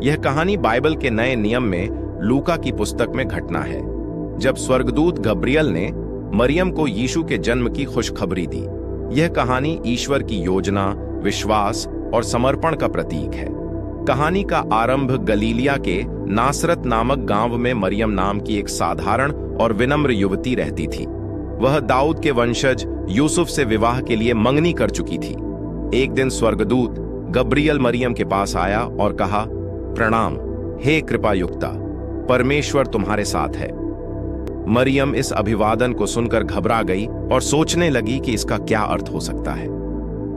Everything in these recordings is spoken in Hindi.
यह कहानी बाइबल के नए नियम में लूका की पुस्तक में घटना है, जब स्वर्गदूत गब्रियल ने मरियम को यीशु के जन्म की खुशखबरी दी। यह कहानी ईश्वर की योजना, विश्वास और समर्पण का प्रतीक है। कहानी का आरंभ गलीलिया के नासरत नामक गांव में मरियम नाम की एक साधारण और विनम्र युवती रहती थी। वह दाऊद के वंशज यूसुफ से विवाह के लिए मंगनी कर चुकी थी। एक दिन स्वर्गदूत गब्रियल मरियम के पास आया और कहा, प्रणाम, हे कृपायुक्ता, परमेश्वर तुम्हारे साथ है। मरियम इस अभिवादन को सुनकर घबरा गई और सोचने लगी कि इसका क्या अर्थ हो सकता है।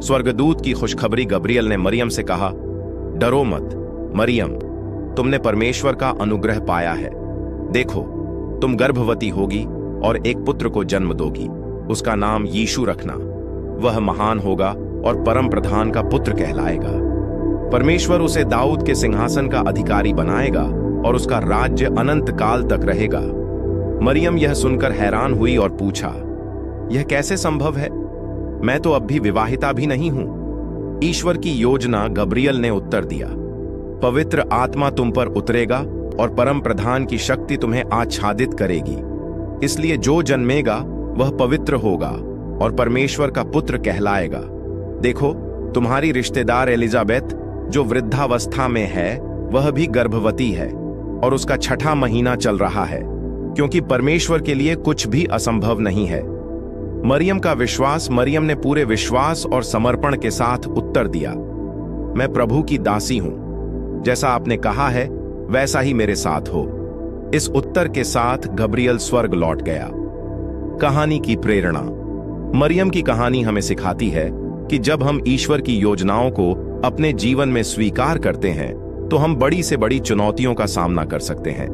स्वर्गदूत की खुशखबरी गब्रियल ने मरियम से कहा, डरो मत मरियम, तुमने परमेश्वर का अनुग्रह पाया है। देखो, तुम गर्भवती होगी और एक पुत्र को जन्म दोगी। उसका नाम यीशु रखना। वह महान होगा और परम प्रधान का पुत्र कहलाएगा। परमेश्वर उसे दाऊद के सिंहासन का अधिकारी बनाएगा और उसका राज्य अनंत काल तक रहेगा। मरियम यह सुनकर हैरान हुई और पूछा, यह कैसे संभव है? मैं तो अब भी विवाहिता भी नहीं हूं। ईश्वर की योजना, गब्रियल ने उत्तर दिया, पवित्र आत्मा तुम पर उतरेगा और परम प्रधान की शक्ति तुम्हें आच्छादित करेगी। इसलिए जो जन्मेगा वह पवित्र होगा और परमेश्वर का पुत्र कहलाएगा। देखो, तुम्हारी रिश्तेदार एलिजाबेथ, जो वृद्धावस्था में है, वह भी गर्भवती है और उसका 6वां महीना चल रहा है, क्योंकि परमेश्वर के लिए कुछ भी असंभव नहीं है। मरियम का विश्वास। मरियम ने पूरे विश्वास और समर्पण के साथ उत्तर दिया, मैं प्रभु की दासी हूं, जैसा आपने कहा है वैसा ही मेरे साथ हो। इस उत्तर के साथ गब्रियल स्वर्ग लौट गया। कहानी की प्रेरणा। मरियम की कहानी हमें सिखाती है कि जब हम ईश्वर की योजनाओं को अपने जीवन में स्वीकार करते हैं तो हम बड़ी से बड़ी चुनौतियों का सामना कर सकते हैं।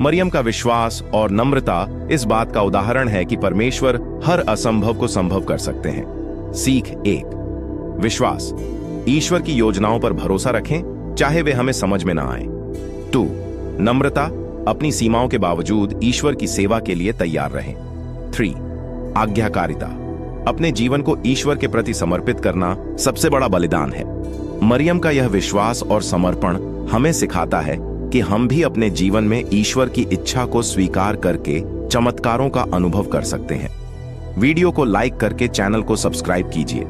मरियम का विश्वास और नम्रता इस बात का उदाहरण है कि परमेश्वर हर असंभव को संभव कर सकते हैं। सीख 1, विश्वास। ईश्वर की योजनाओं पर भरोसा रखें, चाहे वे हमें समझ में ना आए। 2, नम्रता। अपनी सीमाओं के बावजूद ईश्वर की सेवा के लिए तैयार रहें। 3, आज्ञाकारिता। अपने जीवन को ईश्वर के प्रति समर्पित करना सबसे बड़ा बलिदान है। मरियम का यह विश्वास और समर्पण हमें सिखाता है कि हम भी अपने जीवन में ईश्वर की इच्छा को स्वीकार करके चमत्कारों का अनुभव कर सकते हैं। वीडियो को लाइक करके चैनल को सब्सक्राइब कीजिए।